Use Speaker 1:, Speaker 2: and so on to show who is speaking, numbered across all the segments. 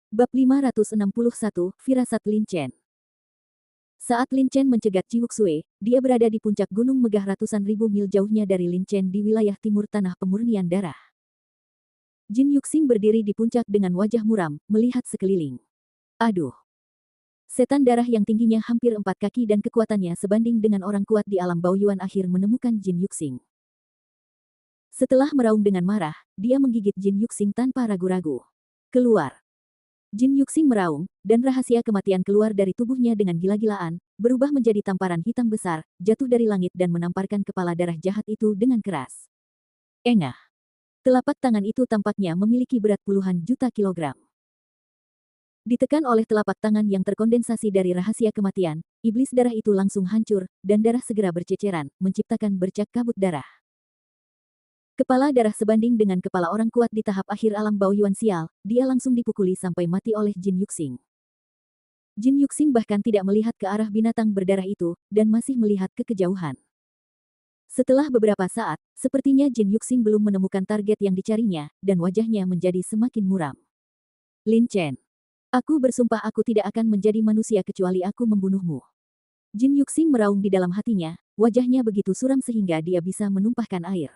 Speaker 1: Bab 561, Firasat Lin Chen. Saat Lin Chen mencegat Jiwuxue, dia berada di puncak gunung megah ratusan ribu mil jauhnya dari Lin Chen di wilayah timur tanah pemurnian darah. Jin Yuxing berdiri di puncak dengan wajah muram, melihat sekeliling. Aduh! Setan darah yang tingginya hampir 4 kaki dan kekuatannya sebanding dengan orang kuat di alam Baoyuan akhir menemukan Jin Yuxing. Setelah meraung dengan marah, dia menggigit Jin Yuxing tanpa ragu-ragu. Keluar! Jin Yuxing meraung, dan rahasia kematian keluar dari tubuhnya dengan gila-gilaan, berubah menjadi tamparan hitam besar, jatuh dari langit dan menamparkan kepala darah jahat itu dengan keras. Engah! Telapak tangan itu tampaknya memiliki berat puluhan juta kilogram. Ditekan oleh telapak tangan yang terkondensasi dari rahasia kematian, iblis darah itu langsung hancur, dan darah segera berceceran, menciptakan bercak kabut darah. Kepala darah sebanding dengan kepala orang kuat di tahap akhir alam Baoyuan sial, dia langsung dipukuli sampai mati oleh Jin Yuxing. Jin Yuxing bahkan tidak melihat ke arah binatang berdarah itu, dan masih melihat ke kejauhan. Setelah beberapa saat, sepertinya Jin Yuxing belum menemukan target yang dicarinya, dan wajahnya menjadi semakin muram. Lin Chen. Aku bersumpah aku tidak akan menjadi manusia kecuali aku membunuhmu. Jin Yuxing meraung di dalam hatinya, wajahnya begitu suram sehingga dia bisa menumpahkan air.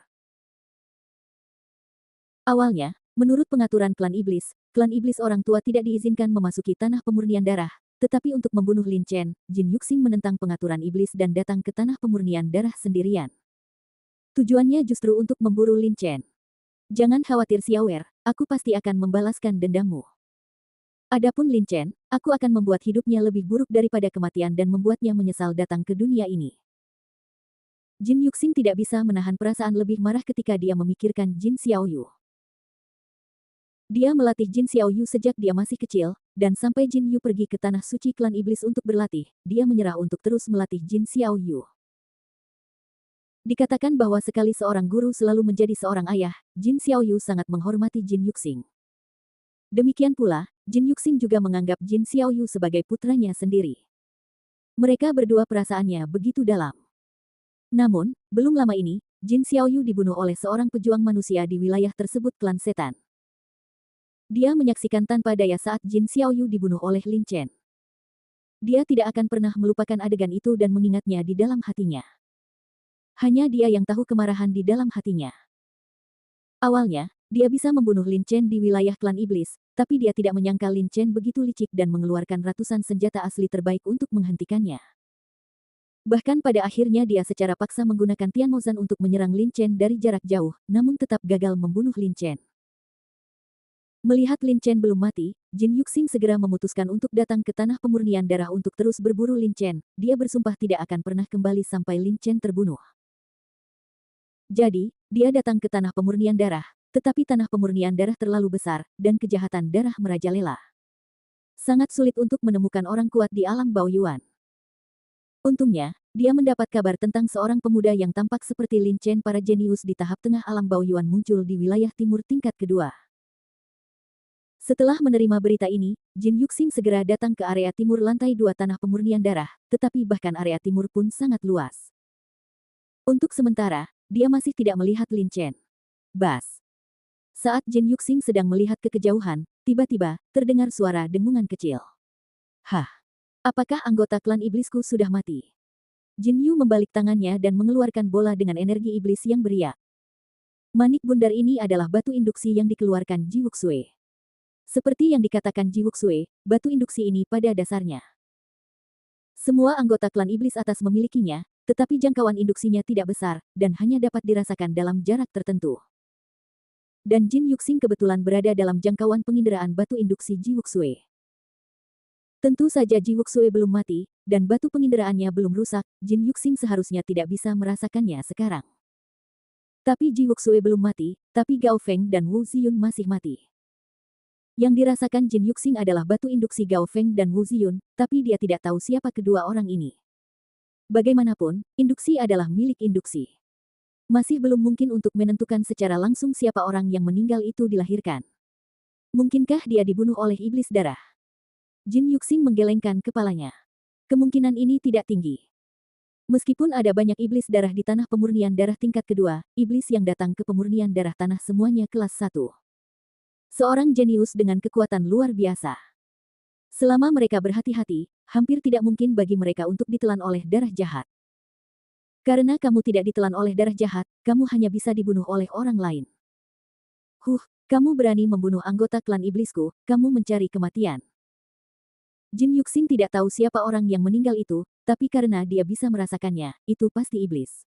Speaker 1: Awalnya, menurut pengaturan klan iblis orang tua tidak diizinkan memasuki tanah pemurnian darah, tetapi untuk membunuh Lin Chen, Jin Yuxing menentang pengaturan iblis dan datang ke tanah pemurnian darah sendirian. Tujuannya justru untuk memburu Lin Chen. Jangan khawatir Xiaoer, aku pasti akan membalaskan dendammu. Adapun Lin Chen, aku akan membuat hidupnya lebih buruk daripada kematian dan membuatnya menyesal datang ke dunia ini. Jin Yuxing tidak bisa menahan perasaan lebih marah ketika dia memikirkan Jin Xiaoyu. Dia melatih Jin Xiaoyu sejak dia masih kecil, dan sampai Jin Yu pergi ke tanah suci klan iblis untuk berlatih, dia menyerah untuk terus melatih Jin Xiaoyu. Dikatakan bahwa sekali seorang guru selalu menjadi seorang ayah, Jin Xiaoyu sangat menghormati Jin Yuxing. Demikian pula, Jin Yuxing juga menganggap Jin Xiaoyu sebagai putranya sendiri. Mereka berdua perasaannya begitu dalam. Namun, belum lama ini, Jin Xiaoyu dibunuh oleh seorang pejuang manusia di wilayah tersebut klan setan. Dia menyaksikan tanpa daya saat Jin Xiaoyu dibunuh oleh Lin Chen. Dia tidak akan pernah melupakan adegan itu dan mengingatnya di dalam hatinya. Hanya dia yang tahu kemarahan di dalam hatinya. Awalnya, dia bisa membunuh Lin Chen di wilayah klan iblis, tapi dia tidak menyangka Lin Chen begitu licik dan mengeluarkan ratusan senjata asli terbaik untuk menghentikannya. Bahkan pada akhirnya dia secara paksa menggunakan Tian Mozan untuk menyerang Lin Chen dari jarak jauh, namun tetap gagal membunuh Lin Chen. Melihat Lin Chen belum mati, Jin Yuxing segera memutuskan untuk datang ke tanah pemurnian darah untuk terus berburu Lin Chen. Dia bersumpah tidak akan pernah kembali sampai Lin Chen terbunuh. Jadi, dia datang ke tanah pemurnian darah, tetapi tanah pemurnian darah terlalu besar, dan kejahatan darah merajalela. Sangat sulit untuk menemukan orang kuat di alam Baoyuan. Untungnya, dia mendapat kabar tentang seorang pemuda yang tampak seperti Lin Chen. Para jenius di tahap tengah alam Baoyuan muncul di wilayah timur tingkat kedua. Setelah menerima berita ini, Jin Yuxing segera datang ke area timur lantai 2 tanah pemurnian darah, tetapi bahkan area timur pun sangat luas. Untuk sementara, dia masih tidak melihat Lin Chen. Bas. Saat Jin Yuxing sedang melihat ke kejauhan, tiba-tiba, terdengar suara dengungan kecil. Hah? Apakah anggota klan iblisku sudah mati? Jin Yu membalik tangannya dan mengeluarkan bola dengan energi iblis yang beriak. Manik bundar ini adalah batu induksi yang dikeluarkan Jiwuxue. Seperti yang dikatakan Jiwuxue, batu induksi ini pada dasarnya. Semua anggota klan iblis atas memilikinya, tetapi jangkauan induksinya tidak besar, dan hanya dapat dirasakan dalam jarak tertentu. Dan Jin Yuxing kebetulan berada dalam jangkauan penginderaan batu induksi Jiwuxue. Tentu saja Jiwuxue belum mati, dan batu penginderaannya belum rusak, Jin Yuxing seharusnya tidak bisa merasakannya sekarang. Tapi Jiwuxue belum mati, tapi Gao Feng dan Wu Ziyun masih mati. Yang dirasakan Jin Yuxing adalah batu induksi Gao Feng dan Wu Ziyun, tapi dia tidak tahu siapa kedua orang ini. Bagaimanapun, induksi adalah milik induksi. Masih belum mungkin untuk menentukan secara langsung siapa orang yang meninggal itu dilahirkan. Mungkinkah dia dibunuh oleh iblis darah? Jin Yuxing menggelengkan kepalanya. Kemungkinan ini tidak tinggi. Meskipun ada banyak iblis darah di tanah pemurnian darah tingkat kedua, iblis yang datang ke pemurnian darah tanah semuanya kelas 1. Seorang jenius dengan kekuatan luar biasa. Selama mereka berhati-hati, hampir tidak mungkin bagi mereka untuk ditelan oleh darah jahat. Karena kamu tidak ditelan oleh darah jahat, kamu hanya bisa dibunuh oleh orang lain. Kamu berani membunuh anggota klan iblisku, kamu mencari kematian. Jin Yuxing tidak tahu siapa orang yang meninggal itu, tapi karena dia bisa merasakannya, itu pasti iblis.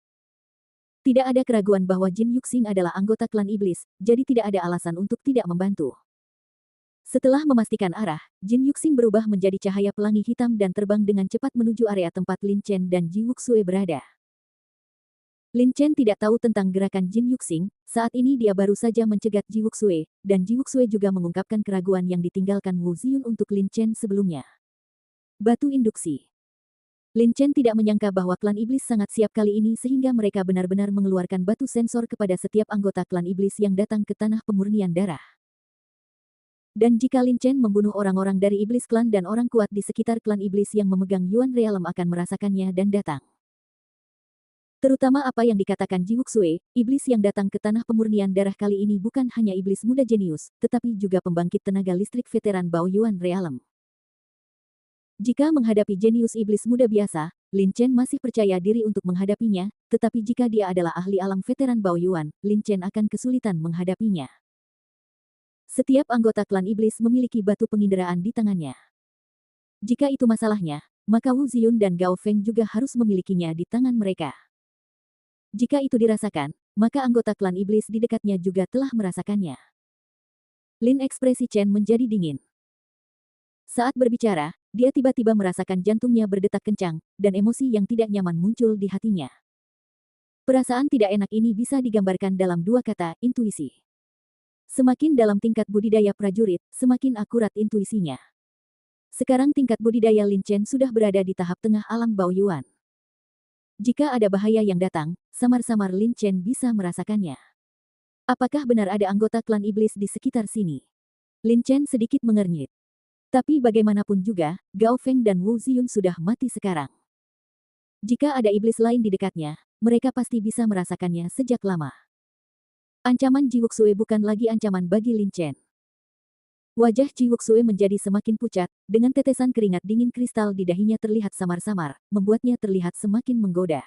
Speaker 1: Tidak ada keraguan bahwa Jin Yuxing adalah anggota klan iblis, jadi tidak ada alasan untuk tidak membantu. Setelah memastikan arah, Jin Yuxing berubah menjadi cahaya pelangi hitam dan terbang dengan cepat menuju area tempat Lin Chen dan Ji Wuxue berada. Lin Chen tidak tahu tentang gerakan Jin Yuxing, saat ini dia baru saja mencegat Ji Wuxue, dan Ji Wuxue juga mengungkapkan keraguan yang ditinggalkan Wu Ziyun untuk Lin Chen sebelumnya. Batu induksi. Lin Chen tidak menyangka bahwa klan iblis sangat siap kali ini sehingga mereka benar-benar mengeluarkan batu sensor kepada setiap anggota klan iblis yang datang ke tanah pemurnian darah. Dan jika Lin Chen membunuh orang-orang dari iblis klan dan orang kuat di sekitar klan iblis yang memegang Yuan Realm akan merasakannya dan datang. Terutama apa yang dikatakan Ji Wuxue, iblis yang datang ke tanah pemurnian darah kali ini bukan hanya iblis muda jenius, tetapi juga pembangkit tenaga listrik veteran Bao Yuan Realm. Jika menghadapi jenius iblis muda biasa, Lin Chen masih percaya diri untuk menghadapinya, tetapi jika dia adalah ahli alam veteran Bao Yuan, Lin Chen akan kesulitan menghadapinya. Setiap anggota klan iblis memiliki batu penginderaan di tangannya. Jika itu masalahnya, maka Wu Ziyun dan Gao Feng juga harus memilikinya di tangan mereka. Jika itu dirasakan, maka anggota klan iblis di dekatnya juga telah merasakannya. Lin ekspresi Chen menjadi dingin. Saat berbicara, dia tiba-tiba merasakan jantungnya berdetak kencang, dan emosi yang tidak nyaman muncul di hatinya. Perasaan tidak enak ini bisa digambarkan dalam dua kata, intuisi. Semakin dalam tingkat budidaya prajurit, semakin akurat intuisinya. Sekarang tingkat budidaya Lin Chen sudah berada di tahap tengah alam Bao Yuan. Jika ada bahaya yang datang, samar-samar Lin Chen bisa merasakannya. Apakah benar ada anggota klan iblis di sekitar sini? Lin Chen sedikit mengernyit. Tapi bagaimanapun juga, Gao Feng dan Wu Ziyun sudah mati sekarang. Jika ada iblis lain di dekatnya, mereka pasti bisa merasakannya sejak lama. Ancaman Ji Wuxue bukan lagi ancaman bagi Lin Chen. Wajah Ji Wuxue menjadi semakin pucat, dengan tetesan keringat dingin kristal di dahinya terlihat samar-samar, membuatnya terlihat semakin menggoda.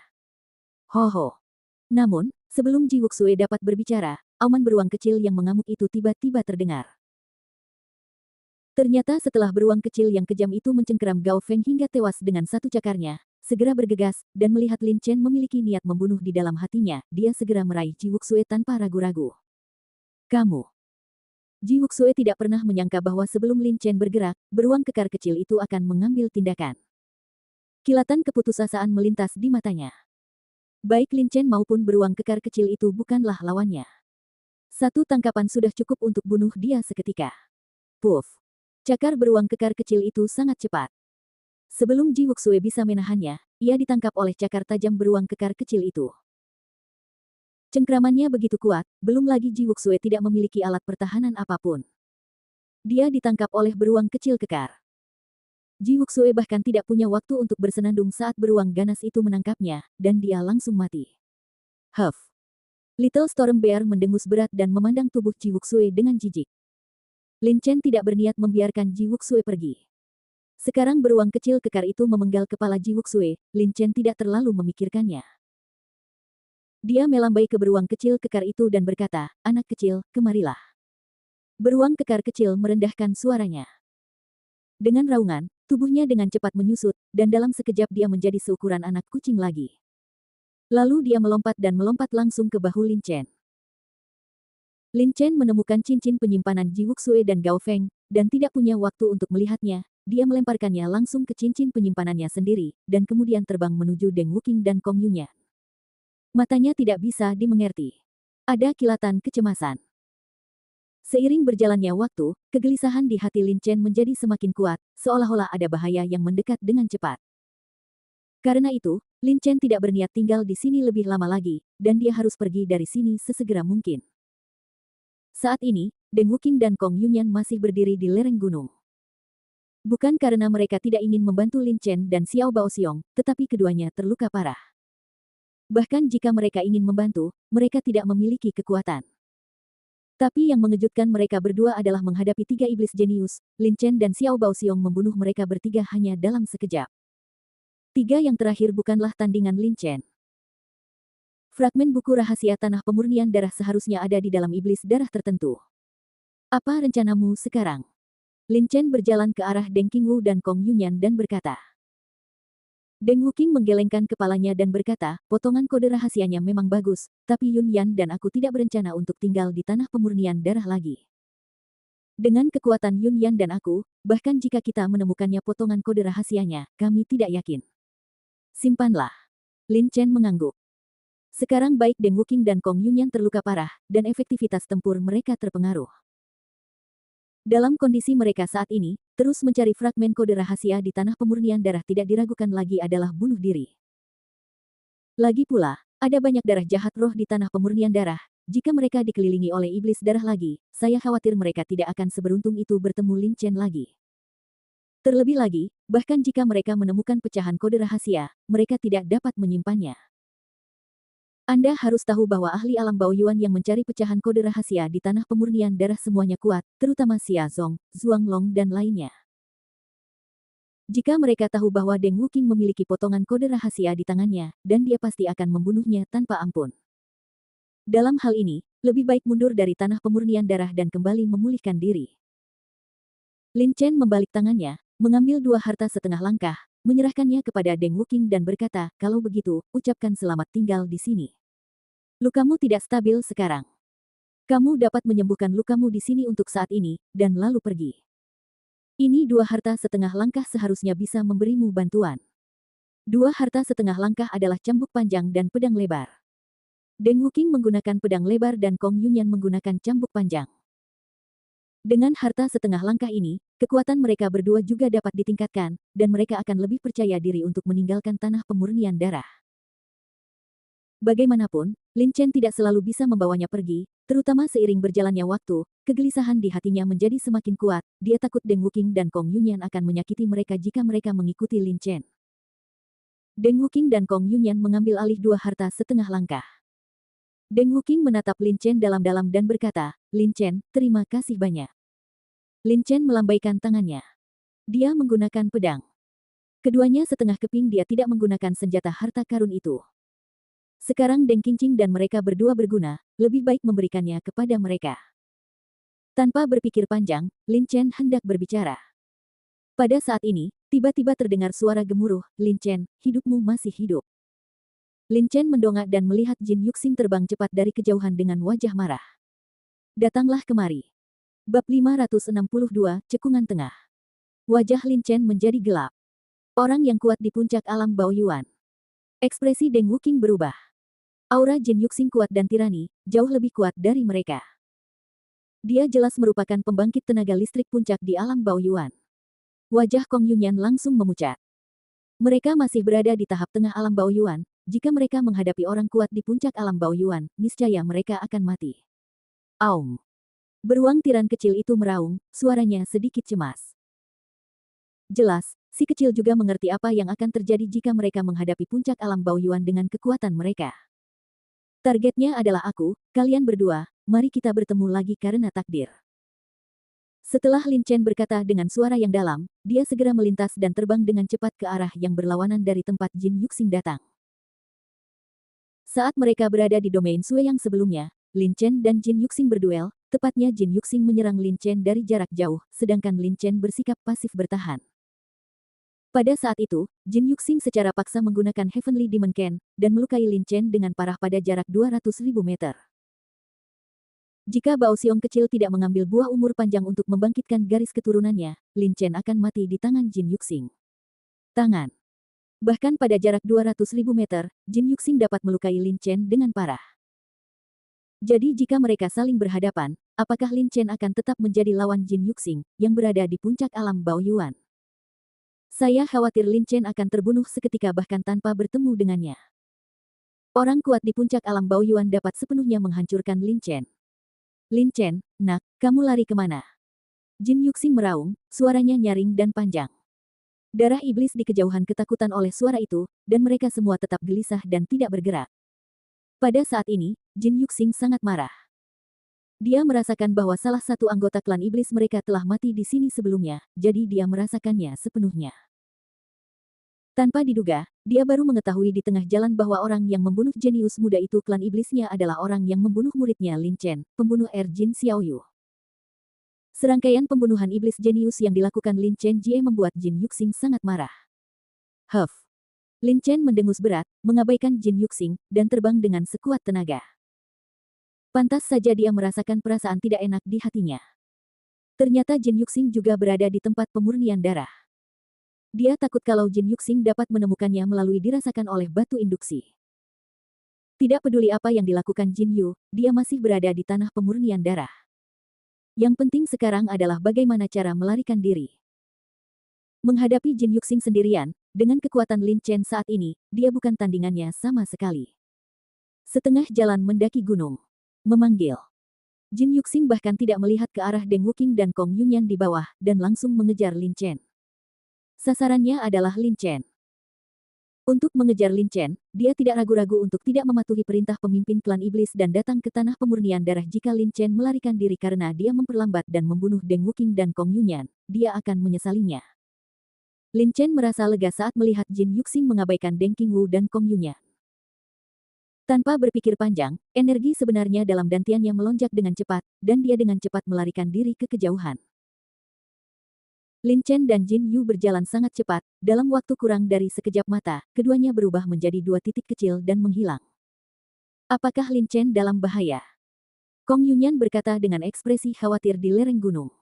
Speaker 1: Ho. Namun, sebelum Ji Wuxue dapat berbicara, auman beruang kecil yang mengamuk itu tiba-tiba terdengar. Ternyata setelah beruang kecil yang kejam itu mencengkeram Gao Feng hingga tewas dengan satu cakarnya, segera bergegas, dan melihat Lin Chen memiliki niat membunuh di dalam hatinya, dia segera meraih Ji Wuxue tanpa ragu-ragu. Kamu. Ji Wuxue tidak pernah menyangka bahwa sebelum Lin Chen bergerak, beruang kekar kecil itu akan mengambil tindakan. Kilatan keputusasaan melintas di matanya. Baik Lin Chen maupun beruang kekar kecil itu bukanlah lawannya. Satu tangkapan sudah cukup untuk bunuh dia seketika. Puff. Cakar beruang kekar kecil itu sangat cepat. Sebelum Ji Wuxue bisa menahannya, ia ditangkap oleh cakar tajam beruang kekar kecil itu. Cengkramannya begitu kuat, belum lagi Ji Wuxue tidak memiliki alat pertahanan apapun. Dia ditangkap oleh beruang kecil kekar. Ji Wuxue bahkan tidak punya waktu untuk bersenandung saat beruang ganas itu menangkapnya, dan dia langsung mati. Huff. Little Storm Bear mendengus berat dan memandang tubuh Ji Wuxue dengan jijik. Lin Chen tidak berniat membiarkan Ji Wuxue pergi. Sekarang beruang kecil kekar itu memenggal kepala Ji Wuxue, Lin Chen tidak terlalu memikirkannya. Dia melambai ke beruang kecil kekar itu dan berkata, "Anak kecil, kemarilah." Beruang kekar kecil merendahkan suaranya. Dengan raungan, tubuhnya dengan cepat menyusut, dan dalam sekejap dia menjadi seukuran anak kucing lagi. Lalu dia melompat dan melompat langsung ke bahu Lin Chen. Lin Chen menemukan cincin penyimpanan Ji Wuxue dan Gao Feng, dan tidak punya waktu untuk melihatnya, dia melemparkannya langsung ke cincin penyimpanannya sendiri, dan kemudian terbang menuju Deng Wuqing dan Kong Yunyan. Matanya tidak bisa dimengerti. Ada kilatan kecemasan. Seiring berjalannya waktu, kegelisahan di hati Lin Chen menjadi semakin kuat, seolah-olah ada bahaya yang mendekat dengan cepat. Karena itu, Lin Chen tidak berniat tinggal di sini lebih lama lagi, dan dia harus pergi dari sini sesegera mungkin. Saat ini, Deng Wuqing dan Kong Yunyan masih berdiri di lereng gunung. Bukan karena mereka tidak ingin membantu Lin Chen dan Xiao Baoxiong, tetapi keduanya terluka parah. Bahkan jika mereka ingin membantu, mereka tidak memiliki kekuatan. Tapi yang mengejutkan mereka berdua adalah menghadapi 3 iblis jenius, Lin Chen dan Xiao Baoxiong membunuh mereka bertiga hanya dalam sekejap. 3 yang terakhir bukanlah tandingan Lin Chen. Fragmen buku rahasia tanah pemurnian darah seharusnya ada di dalam iblis darah tertentu. Apa rencanamu sekarang? Lin Chen berjalan ke arah Deng Qingwu dan Kong Yunyan dan berkata. Deng Wuqing menggelengkan kepalanya dan berkata, potongan kode rahasianya memang bagus, tapi Yun Yan dan aku tidak berencana untuk tinggal di tanah pemurnian darah lagi. Dengan kekuatan Yun Yan dan aku, bahkan jika kita menemukannya potongan kode rahasianya, kami tidak yakin. Simpanlah. Lin Chen mengangguk. Sekarang baik Deng Wuqing dan Kong Yunyan terluka parah, dan efektivitas tempur mereka terpengaruh. Dalam kondisi mereka saat ini, terus mencari fragmen kode rahasia di tanah pemurnian darah tidak diragukan lagi adalah bunuh diri. Lagi pula, ada banyak darah jahat roh di tanah pemurnian darah. Jika mereka dikelilingi oleh iblis darah lagi, saya khawatir mereka tidak akan seberuntung itu bertemu Lin Chen lagi. Terlebih lagi, bahkan jika mereka menemukan pecahan kode rahasia, mereka tidak dapat menyimpannya. Anda harus tahu bahwa ahli alam Baoyuan yang mencari pecahan kode rahasia di tanah pemurnian darah semuanya kuat, terutama Xia Zong, Zhuang Long dan lainnya. Jika mereka tahu bahwa Deng Wuqing memiliki potongan kode rahasia di tangannya, dan dia pasti akan membunuhnya tanpa ampun. Dalam hal ini, lebih baik mundur dari tanah pemurnian darah dan kembali memulihkan diri. Lin Chen membalik tangannya, mengambil 2 harta setengah langkah, menyerahkannya kepada Deng Wuqing dan berkata, kalau begitu, ucapkan selamat tinggal di sini. Lukamu tidak stabil sekarang. Kamu dapat menyembuhkan lukamu di sini untuk saat ini, dan lalu pergi. Ini 2 harta setengah langkah seharusnya bisa memberimu bantuan. 2 harta setengah langkah adalah cambuk panjang dan pedang lebar. Deng Wuqing menggunakan pedang lebar dan Kong Yunyan menggunakan cambuk panjang. Dengan harta setengah langkah ini, kekuatan mereka berdua juga dapat ditingkatkan, dan mereka akan lebih percaya diri untuk meninggalkan tanah pemurnian darah. Bagaimanapun, Lin Chen tidak selalu bisa membawanya pergi, terutama seiring berjalannya waktu, kegelisahan di hatinya menjadi semakin kuat, dia takut Deng Wuqing dan Kong Yunyan akan menyakiti mereka jika mereka mengikuti Lin Chen. Deng Wuqing dan Kong Yunyan mengambil alih 2 harta setengah langkah. Deng Wuqing menatap Lin Chen dalam-dalam dan berkata, Lin Chen, terima kasih banyak. Lin Chen melambaikan tangannya. Dia menggunakan pedang. Keduanya setengah keping dia tidak menggunakan senjata harta karun itu. Sekarang Deng Qingqing dan mereka berdua berguna, lebih baik memberikannya kepada mereka. Tanpa berpikir panjang, Lin Chen hendak berbicara. Pada saat ini, tiba-tiba terdengar suara gemuruh, Lin Chen, hidupmu masih hidup. Lin Chen mendongak dan melihat Jin Yuxing terbang cepat dari kejauhan dengan wajah marah. Datanglah kemari. Bab 562, Cekungan Tengah. Wajah Lin Chen menjadi gelap. Orang yang kuat di puncak alam Baoyuan. Ekspresi Deng Wuqing berubah. Aura Jin Yuxing kuat dan tirani, jauh lebih kuat dari mereka. Dia jelas merupakan pembangkit tenaga listrik puncak di alam Baoyuan. Wajah Kong Yunyan langsung memucat. Mereka masih berada di tahap tengah alam Baoyuan, jika mereka menghadapi orang kuat di puncak alam Baoyuan, niscaya mereka akan mati. Aum. Beruang tiran kecil itu meraung, suaranya sedikit cemas. Jelas, si kecil juga mengerti apa yang akan terjadi jika mereka menghadapi puncak alam Baoyuan dengan kekuatan mereka. Targetnya adalah aku, kalian berdua, mari kita bertemu lagi karena takdir. Setelah Lin Chen berkata dengan suara yang dalam, dia segera melintas dan terbang dengan cepat ke arah yang berlawanan dari tempat Jin Yuxing datang. Saat mereka berada di domain Sue yang sebelumnya, Lin Chen dan Jin Yuxing berduel, tepatnya Jin Yuxing menyerang Lin Chen dari jarak jauh, sedangkan Lin Chen bersikap pasif bertahan. Pada saat itu, Jin Yuxing secara paksa menggunakan Heavenly Demon Can, dan melukai Lin Chen dengan parah pada jarak 200.000 meter. Jika Bao Xiong kecil tidak mengambil buah umur panjang untuk membangkitkan garis keturunannya, Lin Chen akan mati di tangan Jin Yuxing. Tangan. Bahkan pada jarak 200.000 meter, Jin Yuxing dapat melukai Lin Chen dengan parah. Jadi jika mereka saling berhadapan, apakah Lin Chen akan tetap menjadi lawan Jin Yuxing, yang berada di puncak alam Baoyuan? Saya khawatir Lin Chen akan terbunuh seketika bahkan tanpa bertemu dengannya. Orang kuat di puncak alam Baoyuan dapat sepenuhnya menghancurkan Lin Chen. Lin Chen, nak, kamu lari kemana? Jin Yuxing meraung, suaranya nyaring dan panjang. Darah iblis di kejauhan ketakutan oleh suara itu, dan mereka semua tetap gelisah dan tidak bergerak. Pada saat ini, Jin Yuxing sangat marah. Dia merasakan bahwa salah satu anggota klan iblis mereka telah mati di sini sebelumnya, jadi dia merasakannya sepenuhnya. Tanpa diduga, dia baru mengetahui di tengah jalan bahwa orang yang membunuh jenius muda itu klan iblisnya adalah orang yang membunuh muridnya Lin Chen, pembunuh Jin Xiaoyu. Serangkaian pembunuhan iblis jenius yang dilakukan Lin Chen Jie membuat Jin Yuxing sangat marah. Huff. Lin Chen mendengus berat, mengabaikan Jin Yuxing, dan terbang dengan sekuat tenaga. Pantas saja dia merasakan perasaan tidak enak di hatinya. Ternyata Jin Yuxing juga berada di tempat pemurnian darah. Dia takut kalau Jin Yuxing dapat menemukannya melalui dirasakan oleh batu induksi. Tidak peduli apa yang dilakukan Jin Yu, dia masih berada di tanah pemurnian darah. Yang penting sekarang adalah bagaimana cara melarikan diri. Menghadapi Jin Yuxing sendirian, dengan kekuatan Lin Chen saat ini, dia bukan tandingannya sama sekali. Setengah jalan mendaki gunung. Memanggil. Jin Yuxing bahkan tidak melihat ke arah Deng Wuqing dan Kong Yunyan di bawah, dan langsung mengejar Lin Chen. Sasarannya adalah Lin Chen. Untuk mengejar Lin Chen, dia tidak ragu-ragu untuk tidak mematuhi perintah pemimpin klan iblis dan datang ke tanah pemurnian darah jika Lin Chen melarikan diri karena dia memperlambat dan membunuh Deng Wuqing dan Kong Yunyan, dia akan menyesalinya. Lin Chen merasa lega saat melihat Jin Yuxing mengabaikan Deng Qingwu dan Kong Yunyan. Tanpa berpikir panjang, energi sebenarnya dalam dantiannya melonjak dengan cepat, dan dia dengan cepat melarikan diri ke kejauhan. Lin Chen dan Jin Yu berjalan sangat cepat, dalam waktu kurang dari sekejap mata, keduanya berubah menjadi dua titik kecil dan menghilang. Apakah Lin Chen dalam bahaya? Kong Yunyan berkata dengan ekspresi khawatir di lereng gunung.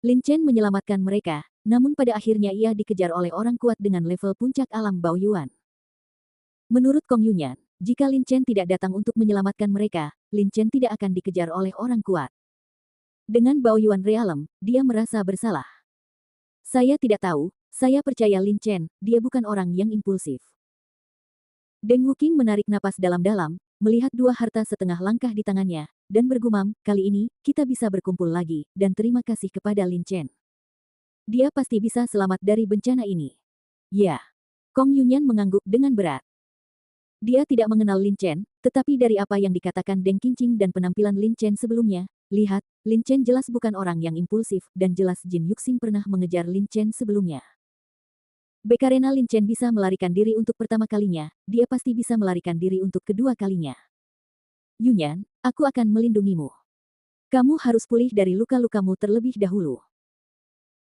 Speaker 1: Lin Chen menyelamatkan mereka, namun pada akhirnya ia dikejar oleh orang kuat dengan level puncak alam Baoyuan. Menurut Kong Yunyan, jika Lin Chen tidak datang untuk menyelamatkan mereka, Lin Chen tidak akan dikejar oleh orang kuat. Dengan Baoyuan Realem, dia merasa bersalah. Saya tidak tahu, saya percaya Lin Chen, dia bukan orang yang impulsif. Deng Wuqing menarik napas dalam-dalam, melihat dua harta setengah langkah di tangannya, dan bergumam, kali ini, kita bisa berkumpul lagi, dan terima kasih kepada Lin Chen. Dia pasti bisa selamat dari bencana ini. Ya. Kong Yunyan mengangguk dengan berat. Dia tidak mengenal Lin Chen, tetapi dari apa yang dikatakan Deng Qingqing dan penampilan Lin Chen sebelumnya, lihat, Lin Chen jelas bukan orang yang impulsif, dan jelas Jin Yuxing pernah mengejar Lin Chen sebelumnya. Karena Lin Chen bisa melarikan diri untuk pertama kalinya, dia pasti bisa melarikan diri untuk kedua kalinya. Yunyan, aku akan melindungimu. Kamu harus pulih dari luka-lukamu terlebih dahulu.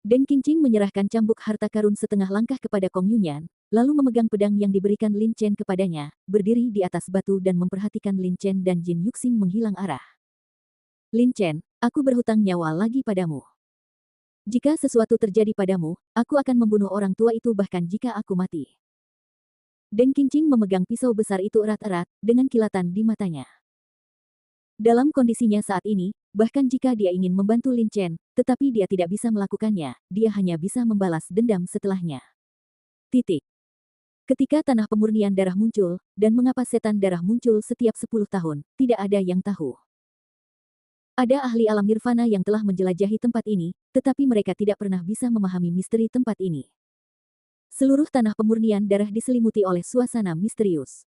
Speaker 1: Deng Qingqing menyerahkan cambuk harta karun setengah langkah kepada Kong Yunyan, lalu memegang pedang yang diberikan Lin Chen kepadanya, berdiri di atas batu dan memperhatikan Lin Chen dan Jin Yuxing menghilang arah. Lin Chen, aku berhutang nyawa lagi padamu. Jika sesuatu terjadi padamu, aku akan membunuh orang tua itu bahkan jika aku mati. Deng Qingqing memegang pisau besar itu erat-erat, dengan kilatan di matanya. Dalam kondisinya saat ini, bahkan jika dia ingin membantu Lin Chen, tetapi dia tidak bisa melakukannya, dia hanya bisa membalas dendam setelahnya. Titik. Ketika tanah pemurnian darah muncul, dan mengapa setan darah muncul setiap 10 tahun, tidak ada yang tahu. Ada ahli alam nirvana yang telah menjelajahi tempat ini, tetapi mereka tidak pernah bisa memahami misteri tempat ini. Seluruh tanah pemurnian darah diselimuti oleh suasana misterius.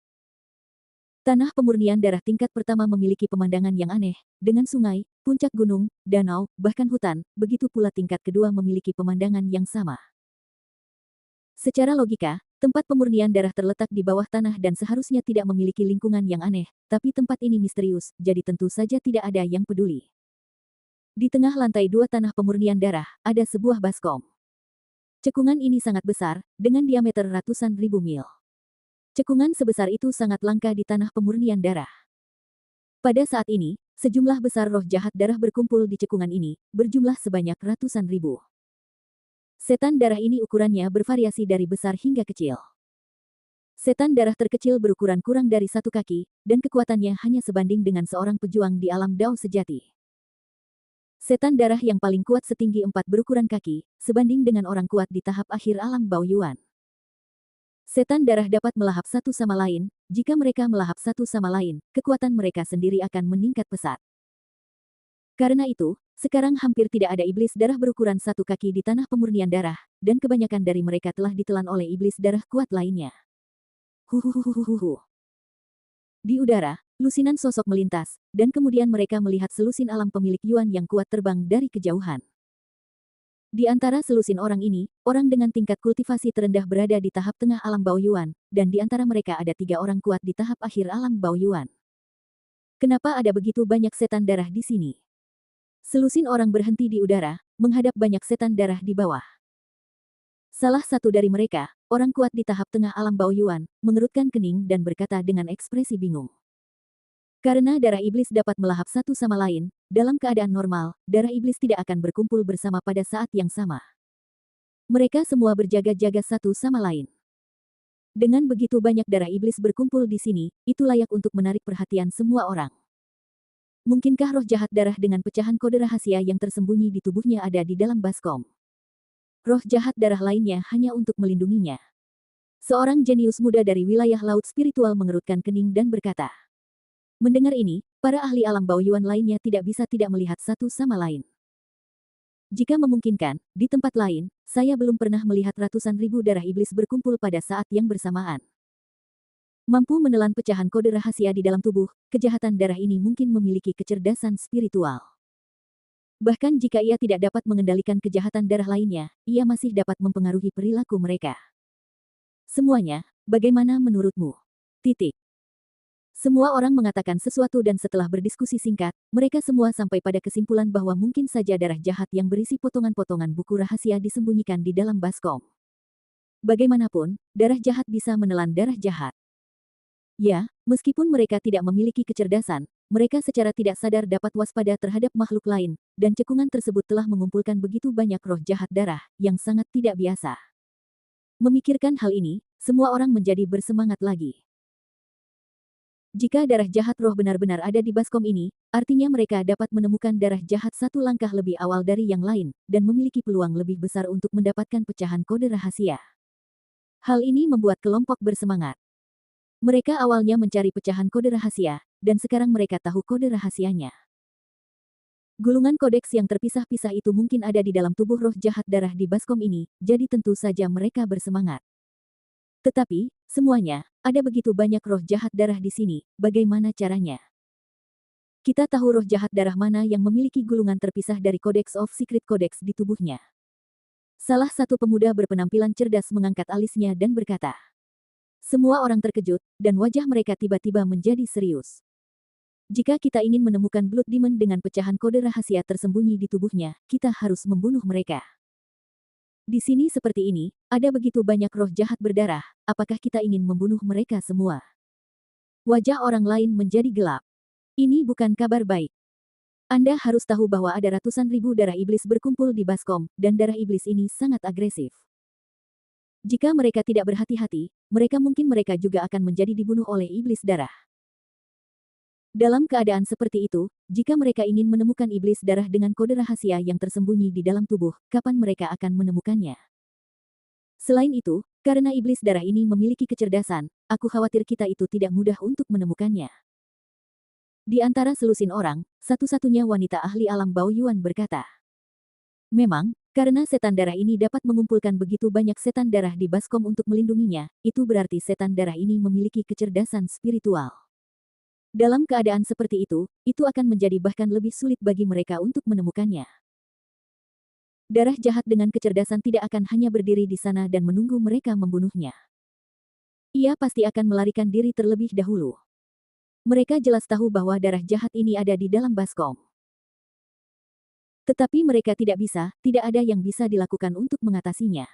Speaker 1: Tanah pemurnian darah tingkat pertama memiliki pemandangan yang aneh, dengan sungai, puncak gunung, danau, bahkan hutan, begitu pula tingkat kedua memiliki pemandangan yang sama. Secara logika, tempat pemurnian darah terletak di bawah tanah dan seharusnya tidak memiliki lingkungan yang aneh, tapi tempat ini misterius, jadi tentu saja tidak ada yang peduli. Di tengah lantai 2 tanah pemurnian darah, ada sebuah baskom. Cekungan ini sangat besar, dengan diameter ratusan ribu mil. Cekungan sebesar itu sangat langka di tanah pemurnian darah. Pada saat ini, sejumlah besar roh jahat darah berkumpul di cekungan ini, berjumlah sebanyak ratusan ribu. Setan darah ini ukurannya bervariasi dari besar hingga kecil. Setan darah terkecil berukuran kurang dari 1 kaki, dan kekuatannya hanya sebanding dengan seorang pejuang di alam Dao sejati. Setan darah yang paling kuat setinggi 4 berukuran kaki, sebanding dengan orang kuat di tahap akhir alam Baoyuan. Setan darah dapat melahap satu sama lain, jika mereka melahap satu sama lain, kekuatan mereka sendiri akan meningkat pesat. Karena itu, sekarang hampir tidak ada iblis darah berukuran 1 kaki di tanah pemurnian darah, dan kebanyakan dari mereka telah ditelan oleh iblis darah kuat lainnya. Huhuhuhuhuhu. Di udara, Lusinan sosok melintas, dan kemudian mereka melihat selusin alam pemilik Yuan yang kuat terbang dari kejauhan. Di antara selusin orang ini, orang dengan tingkat kultivasi terendah berada di tahap tengah alam Baoyuan, dan di antara mereka ada 3 orang kuat di tahap akhir alam Baoyuan. Kenapa ada begitu banyak setan darah di sini? Selusin orang berhenti di udara, menghadap banyak setan darah di bawah. Salah satu dari mereka, orang kuat di tahap tengah alam Baoyuan, mengerutkan kening dan berkata dengan ekspresi bingung. Karena darah iblis dapat melahap satu sama lain, dalam keadaan normal, darah iblis tidak akan berkumpul bersama pada saat yang sama. Mereka semua berjaga-jaga satu sama lain. Dengan begitu banyak darah iblis berkumpul di sini, itu layak untuk menarik perhatian semua orang. Mungkinkah roh jahat darah dengan pecahan kode rahasia yang tersembunyi di tubuhnya ada di dalam baskom? Roh jahat darah lainnya hanya untuk melindunginya. Seorang jenius muda dari wilayah laut spiritual mengerutkan kening dan berkata. Mendengar ini, para ahli alam Baoyuan lainnya tidak bisa tidak melihat satu sama lain. Jika memungkinkan, di tempat lain, saya belum pernah melihat ratusan ribu darah iblis berkumpul pada saat yang bersamaan. Mampu menelan pecahan kode rahasia di dalam tubuh, kejahatan darah ini mungkin memiliki kecerdasan spiritual. Bahkan jika ia tidak dapat mengendalikan kejahatan darah lainnya, ia masih dapat mempengaruhi perilaku mereka. Semuanya, bagaimana menurutmu? Titik. Semua orang mengatakan sesuatu dan setelah berdiskusi singkat, mereka semua sampai pada kesimpulan bahwa mungkin saja darah jahat yang berisi potongan-potongan buku rahasia disembunyikan di dalam baskom. Bagaimanapun, darah jahat bisa menelan darah jahat. Ya, meskipun mereka tidak memiliki kecerdasan, mereka secara tidak sadar dapat waspada terhadap makhluk lain, dan cekungan tersebut telah mengumpulkan begitu banyak roh jahat darah, yang sangat tidak biasa. Memikirkan hal ini, semua orang menjadi bersemangat lagi. Jika darah jahat roh benar-benar ada di baskom ini, artinya mereka dapat menemukan darah jahat satu langkah lebih awal dari yang lain, dan memiliki peluang lebih besar untuk mendapatkan pecahan kode rahasia. Hal ini membuat kelompok bersemangat. Mereka awalnya mencari pecahan kode rahasia, dan sekarang mereka tahu kode rahasianya. Gulungan kodeks yang terpisah-pisah itu mungkin ada di dalam tubuh roh jahat darah di baskom ini, jadi tentu saja mereka bersemangat. Tetapi, semuanya, ada begitu banyak roh jahat darah di sini, bagaimana caranya? Kita tahu roh jahat darah mana yang memiliki gulungan terpisah dari Codex of Secret Codex di tubuhnya. Salah satu pemuda berpenampilan cerdas mengangkat alisnya dan berkata. Semua orang terkejut, dan wajah mereka tiba-tiba menjadi serius. Jika kita ingin menemukan Blood Demon dengan pecahan kode rahasia tersembunyi di tubuhnya, kita harus membunuh mereka. Di sini seperti ini, ada begitu banyak roh jahat berdarah, apakah kita ingin membunuh mereka semua? Wajah orang lain menjadi gelap. Ini bukan kabar baik. Anda harus tahu bahwa ada ratusan ribu darah iblis berkumpul di baskom, dan darah iblis ini sangat agresif. Jika mereka tidak berhati-hati, mereka juga akan menjadi dibunuh oleh iblis darah. Dalam keadaan seperti itu, jika mereka ingin menemukan iblis darah dengan kode rahasia yang tersembunyi di dalam tubuh, kapan mereka akan menemukannya? Selain itu, karena iblis darah ini memiliki kecerdasan, aku khawatir kita itu tidak mudah untuk menemukannya. Di antara selusin orang, satu-satunya wanita ahli alam Baoyuan berkata. Memang, karena setan darah ini dapat mengumpulkan begitu banyak setan darah di baskom untuk melindunginya, itu berarti setan darah ini memiliki kecerdasan spiritual. Dalam keadaan seperti itu akan menjadi bahkan lebih sulit bagi mereka untuk menemukannya. Darah jahat dengan kecerdasan tidak akan hanya berdiri di sana dan menunggu mereka membunuhnya. Ia pasti akan melarikan diri terlebih dahulu. Mereka jelas tahu bahwa darah jahat ini ada di dalam baskom. Tetapi mereka tidak ada yang bisa dilakukan untuk mengatasinya.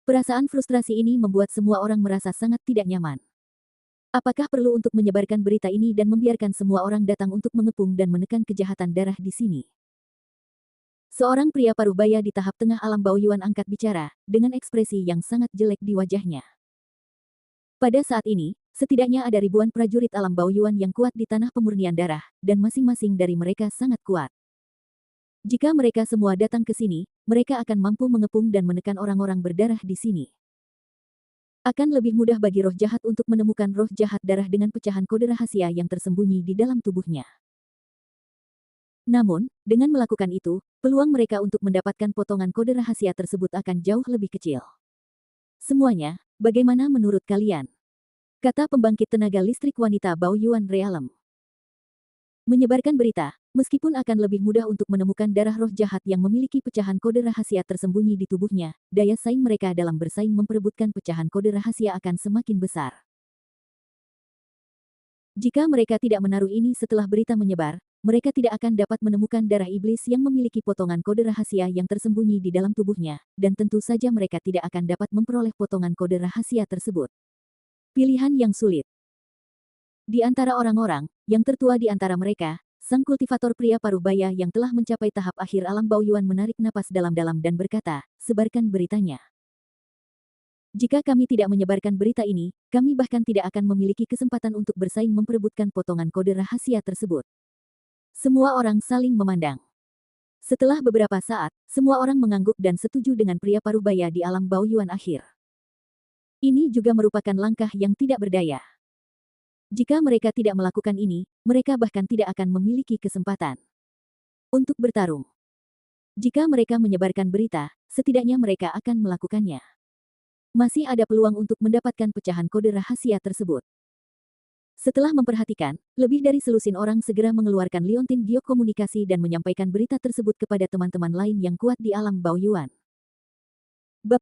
Speaker 1: Perasaan frustrasi ini membuat semua orang merasa sangat tidak nyaman. Apakah perlu untuk menyebarkan berita ini dan membiarkan semua orang datang untuk mengepung dan menekan kejahatan darah di sini? Seorang pria paruh baya di tahap tengah alam Baoyuan angkat bicara, dengan ekspresi yang sangat jelek di wajahnya. Pada saat ini, setidaknya ada ribuan prajurit alam Baoyuan yang kuat di tanah pemurnian darah, dan masing-masing dari mereka sangat kuat. Jika mereka semua datang ke sini, mereka akan mampu mengepung dan menekan orang-orang berdarah di sini. Akan lebih mudah bagi roh jahat untuk menemukan roh jahat darah dengan pecahan kode rahasia yang tersembunyi di dalam tubuhnya. Namun, dengan melakukan itu, peluang mereka untuk mendapatkan potongan kode rahasia tersebut akan jauh lebih kecil. Semuanya, bagaimana menurut kalian? kata pembangkit tenaga listrik wanita Baoyuan Realem. Menyebarkan berita, meskipun akan lebih mudah untuk menemukan darah roh jahat yang memiliki pecahan kode rahasia tersembunyi di tubuhnya, daya saing mereka dalam bersaing memperebutkan pecahan kode rahasia akan semakin besar. Jika mereka tidak menaruh ini setelah berita menyebar, mereka tidak akan dapat menemukan darah iblis yang memiliki potongan kode rahasia yang tersembunyi di dalam tubuhnya, dan tentu saja mereka tidak akan dapat memperoleh potongan kode rahasia tersebut. Pilihan yang sulit. Di antara orang-orang, yang tertua di antara mereka, sang kultivator pria parubaya yang telah mencapai tahap akhir alam Baoyuan menarik napas dalam-dalam dan berkata, sebarkan beritanya. Jika kami tidak menyebarkan berita ini, kami bahkan tidak akan memiliki kesempatan untuk bersaing memperebutkan potongan kode rahasia tersebut. Semua orang saling memandang. Setelah beberapa saat, semua orang mengangguk dan setuju dengan pria parubaya di alam Baoyuan akhir. Ini juga merupakan langkah yang tidak berdaya. Jika mereka tidak melakukan ini, mereka bahkan tidak akan memiliki kesempatan untuk bertarung. Jika mereka menyebarkan berita, setidaknya mereka akan melakukannya. Masih ada peluang untuk mendapatkan pecahan kode rahasia tersebut. Setelah memperhatikan, lebih dari selusin orang segera mengeluarkan liontin biokomunikasi dan menyampaikan berita tersebut kepada teman-teman lain yang kuat di alam Baoyuan.